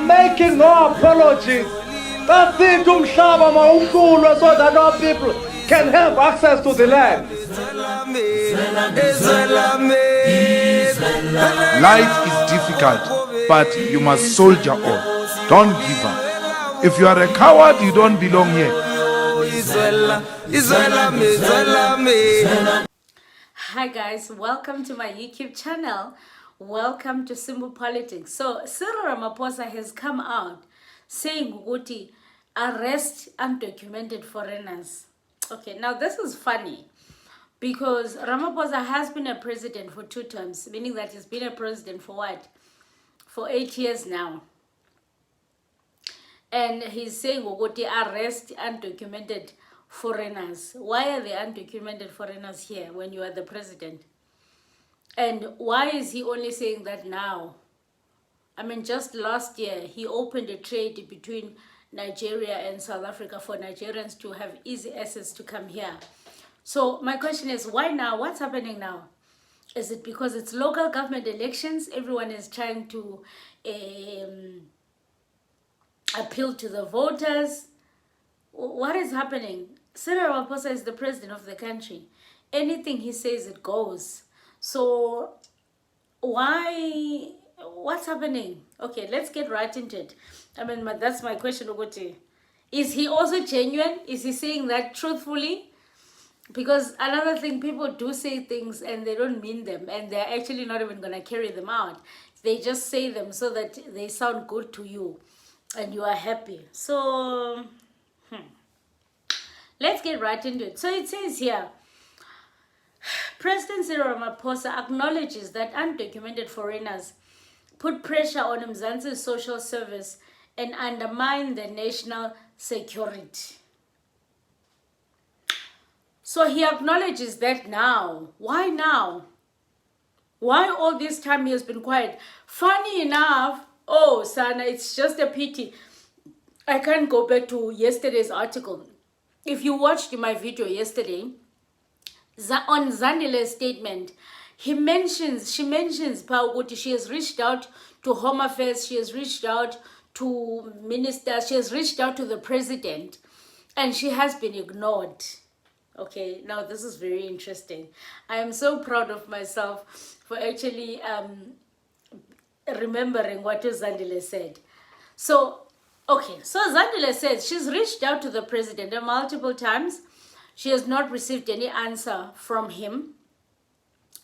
making no apologies. That's it, umhlaba mawuhlulwe, so that our people can have access to the land. Life is difficult, but you must soldier on. Don't give up. If you are a coward, you don't belong here. Hi guys, welcome to my YouTube channel. Welcome to Simple Politics. So Cyril Ramaphosa has come out saying ukuthi arrest undocumented foreigners. Okay, now this is funny because Ramaphosa has been a president for 2 terms, meaning that he's been a president for what? For 8 years now. And he's saying ukuthi arrest undocumented foreigners. Why are the undocumented foreigners here when you are the president? And why is he only saying that now? I mean, just last year, he opened a trade between Nigeria and South Africa for Nigerians to have easy access to come here. So my question is, why now? What's happening now? Is it because it's local government elections? Everyone is trying to appeal to the voters? What is happening? Cyril Ramaphosa is the president of the country. Anything he says, it goes. So why, what's happening? Okay, let's get right into it. I mean, that's my question. Is he also genuine? Is he saying that truthfully? Because another thing, people do say things and they don't mean them, and they're actually not even going to carry them out. They just say them so that they sound good to you and you are happy. So let's get right into it. So it says here, President Cyril Ramaphosa acknowledges that undocumented foreigners put pressure on Mzansi's social service and undermine the national security. So he acknowledges that now. Why now? Why all this time he has been quiet? Funny enough, oh, Sana, it's just a pity I can't go back to yesterday's article. If you watched my video yesterday, on Zandile's statement, she mentions Pauguti. She has reached out to Home Affairs, she has reached out to ministers, she has reached out to the president, and she has been ignored. Okay, now this is very interesting. I am so proud of myself for actually remembering what Zandile said. So, okay, so Zandile says she's reached out to the president multiple times. She has not received any answer from him.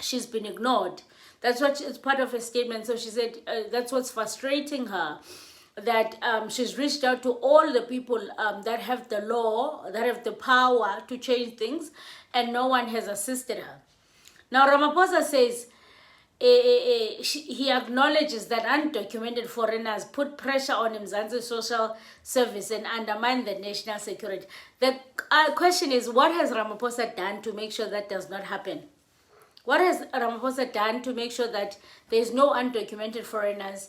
She's been ignored. That's what it's part of her statement. So she said that's what's frustrating her, that she's reached out to all the people that have the law, that have the power to change things, and no one has assisted her. Now Ramaphosa says he acknowledges that undocumented foreigners put pressure on Mzansi's social service and undermine the national security. The question is, what has Ramaphosa done to make sure that does not happen? What has Ramaphosa done to make sure that there's no undocumented foreigners?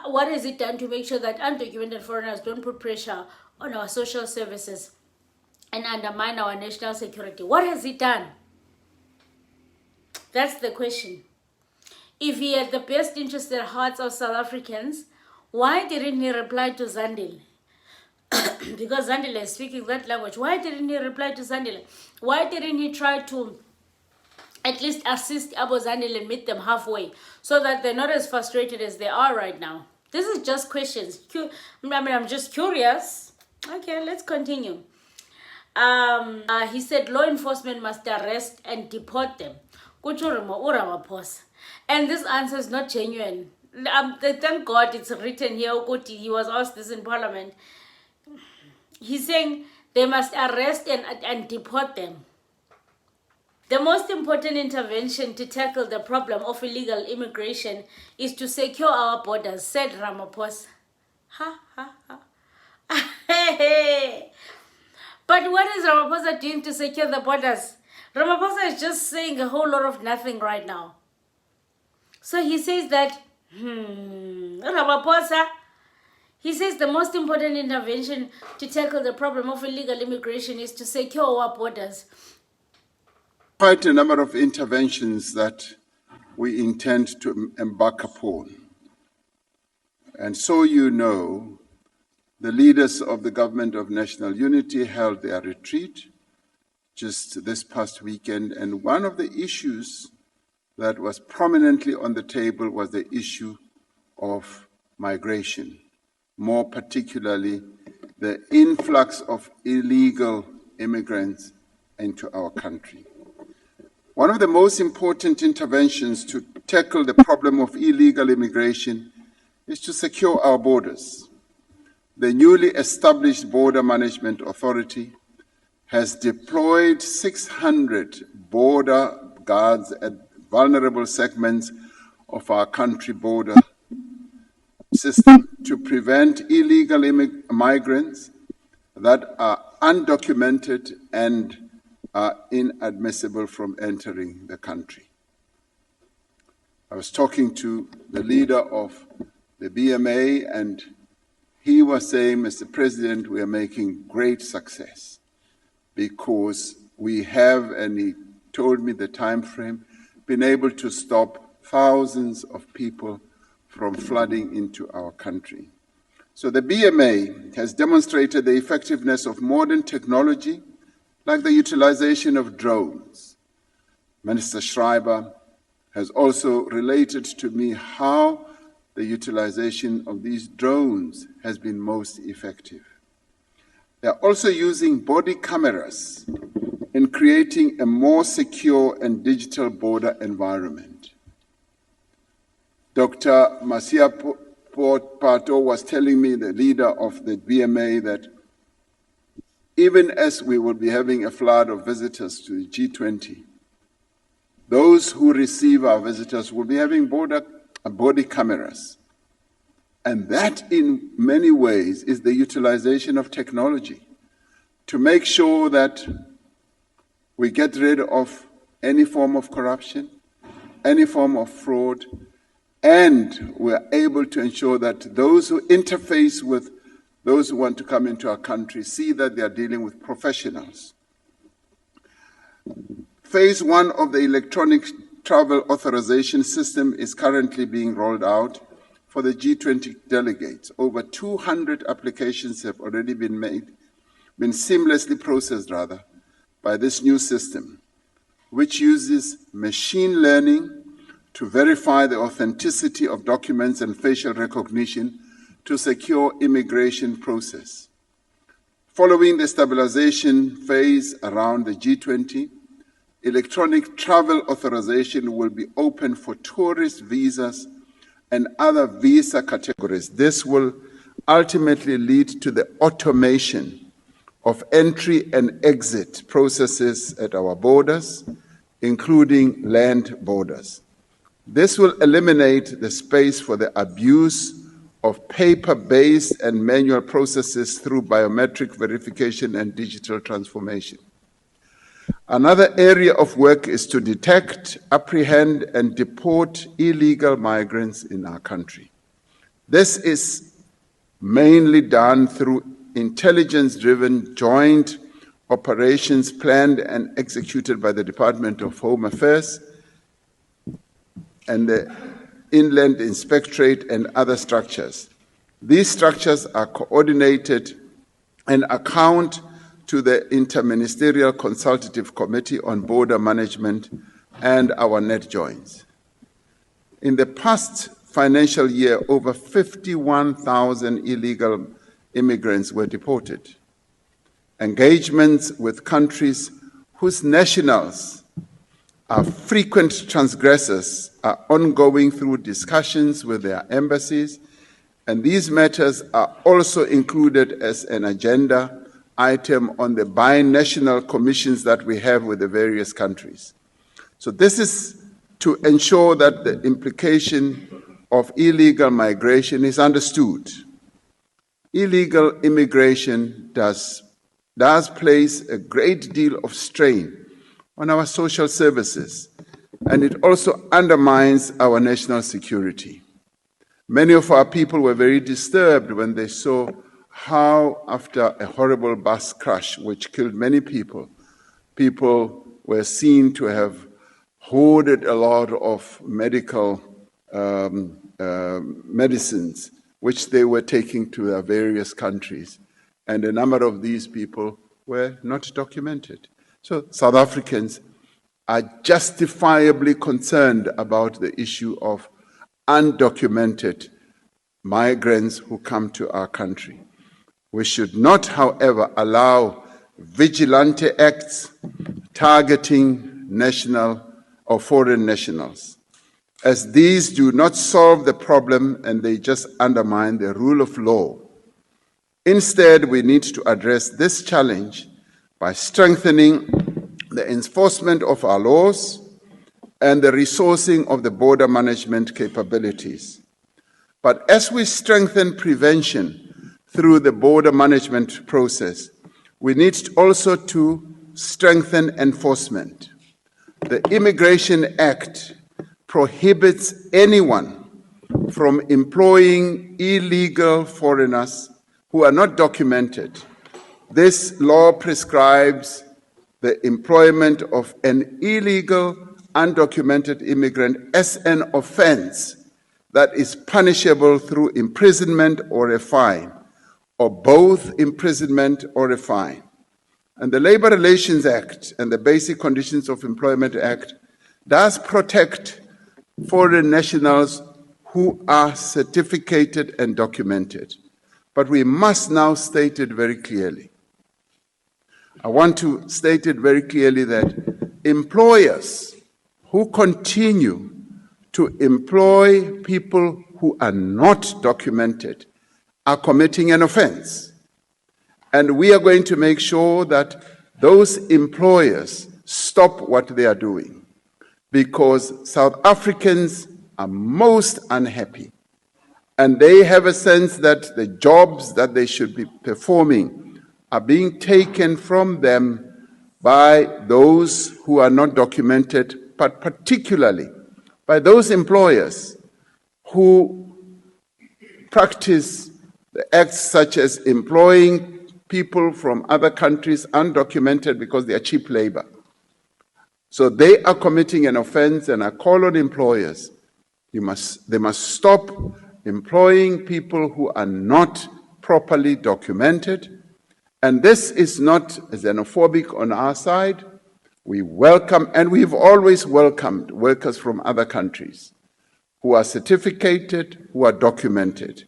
What has it done to make sure that undocumented foreigners don't put pressure on our social services and undermine our national security? What has he done? That's the question. If he had the best interested hearts of South Africans, why didn't he reply to Zandile? Because Zandile is speaking that language. Why didn't he reply to Zandile? Why didn't he try to at least assist Abu Zandile and meet them halfway so that they're not as frustrated as they are right now? This is just questions. I'm just curious. Okay, let's continue. He said law enforcement must arrest and deport them. And this answer is not genuine. Thank God it's written here. He was asked this in Parliament. He's saying they must arrest and deport them. The most important intervention to tackle the problem of illegal immigration is to secure our borders, said Ramaphosa. But what is Ramaphosa doing to secure the borders? Ramaphosa is just saying a whole lot of nothing right now. So he says that, Ramaphosa, he says the most important intervention to tackle the problem of illegal immigration is to secure our borders. Quite a number of interventions that we intend to embark upon. And so you know, the leaders of the Government of National Unity held their retreat just this past weekend, and one of the issues that was prominently on the table was the issue of migration, more particularly the influx of illegal immigrants into our country. One of the most important interventions to tackle the problem of illegal immigration is to secure our borders. The newly established Border Management Authority has deployed 600 border guards at vulnerable segments of our country border system to prevent illegal migrants that are undocumented and are inadmissible from entering the country. I was talking to the leader of the BMA, and he was saying, Mr. President, we are making great success because we have, and he told me the time frame, been able to stop thousands of people from flooding into our country. So the BMA has demonstrated the effectiveness of modern technology, like the utilization of drones. Minister Schreiber has also related to me how the utilization of these drones has been most effective. They are also using body cameras in creating a more secure and digital border environment. Dr. Masia Pato was telling me, the leader of the BMA, that even as we will be having a flood of visitors to the G20, those who receive our visitors will be having body cameras. And that, in many ways, is the utilization of technology to make sure that we get rid of any form of corruption, any form of fraud, and we're able to ensure that those who interface with those who want to come into our country see that they are dealing with professionals. Phase 1 of the electronic travel authorization system is currently being rolled out for the G20 delegates. Over 200 applications have already been seamlessly processed by this new system, which uses machine learning to verify the authenticity of documents and facial recognition to secure immigration process. Following the stabilization phase around the G20, electronic travel authorization will be open for tourist visas and other visa categories. This will ultimately lead to the automation of entry and exit processes at our borders, including land borders. This will eliminate the space for the abuse of paper-based and manual processes through biometric verification and digital transformation. Another area of work is to detect, apprehend, and deport illegal migrants in our country. This is mainly done through intelligence-driven joint operations planned and executed by the Department of Home Affairs and the Inland Inspectorate and other structures. These structures are coordinated and account to the Interministerial Consultative Committee on Border Management and our net joints. In the past financial year, over 51,000 illegal immigrants were deported. Engagements with countries whose nationals are frequent transgressors are ongoing through discussions with their embassies, and these matters are also included as an agenda item on the binational commissions that we have with the various countries. So this is to ensure that the implication of illegal migration is understood. Illegal immigration does place a great deal of strain on our social services, and it also undermines our national security. Many of our people were very disturbed when they saw how, after a horrible bus crash which killed many people, people were seen to have hoarded a lot of medical medicines which they were taking to their various countries. And a number of these people were not documented. So South Africans are justifiably concerned about the issue of undocumented migrants who come to our country. We should not, however, allow vigilante acts targeting national or foreign nationals, as these do not solve the problem and they just undermine the rule of law. Instead, we need to address this challenge by strengthening the enforcement of our laws and the resourcing of the border management capabilities. But as we strengthen prevention through the border management process, we need also to strengthen enforcement. The Immigration Act prohibits anyone from employing illegal foreigners who are not documented. This law prescribes the employment of an illegal, undocumented immigrant as an offense that is punishable through imprisonment or a fine, or both imprisonment or a fine. And the Labor Relations Act and the Basic Conditions of Employment Act does protect foreign nationals who are certificated and documented. But we must now state it very clearly. I want to state it very clearly that employers who continue to employ people who are not documented are committing an offense. And we are going to make sure that those employers stop what they are doing, because South Africans are most unhappy. And they have a sense that the jobs that they should be performing are being taken from them by those who are not documented, but particularly by those employers who practice the acts such as employing people from other countries undocumented because they are cheap labor. So they are committing an offense, and I call on employers, they must stop employing people who are not properly documented. And this is not xenophobic on our side. We welcome, and we've always welcomed workers from other countries who are certificated, who are documented.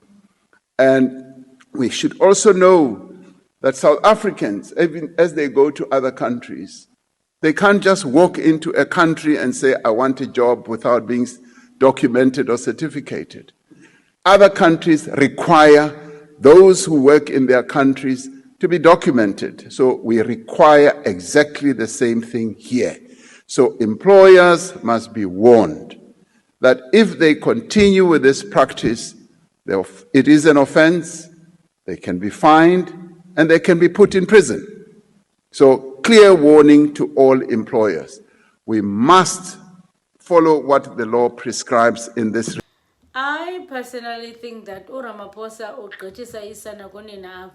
And we should also know that South Africans, even as they go to other countries, they can't just walk into a country and say, I want a job without being documented or certificated. Other countries require those who work in their countries to be documented. So we require exactly the same thing here. So employers must be warned that if they continue with this practice, it is an offense, they can be fined, and they can be put in prison. So clear warning to all employers. We must follow what the law prescribes in this. I personally think that Ramaphosa ugqithisa isana kunina.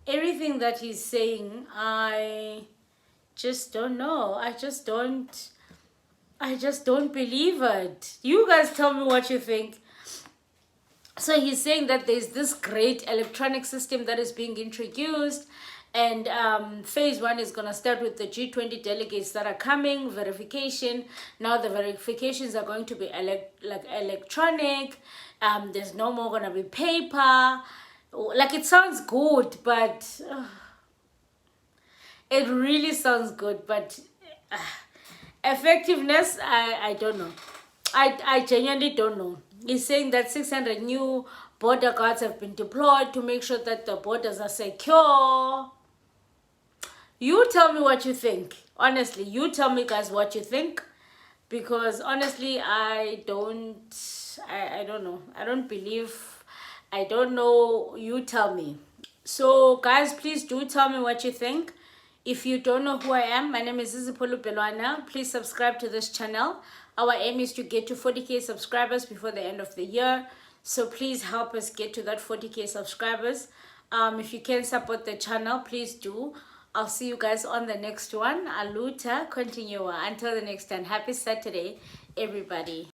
Everything that he's saying, I just don't know. I just don't believe it. You guys tell me what you think. So he's saying that there's this great electronic system that is being introduced, and phase 1 is going to start with the G20 delegates that are coming, verification. Now the verifications are going to be electronic. There's no more going to be paper. Like, it sounds good, but it really sounds good, but effectiveness, I don't know. I genuinely don't know. He's saying that 600 new border guards have been deployed to make sure that the borders are secure. You tell me what you think. Honestly, you tell me, guys, what you think. Because honestly, I don't know. I don't believe. I don't know. You tell me. So, guys, please do tell me what you think. If you don't know who I am, my name is Zizipolo Belwana. Please subscribe to this channel. Our aim is to get to 40K subscribers before the end of the year. So please help us get to that 40K subscribers. If you can support the channel, please do. I'll see you guys on the next one. Aluta continua. Until the next time, happy Saturday, everybody.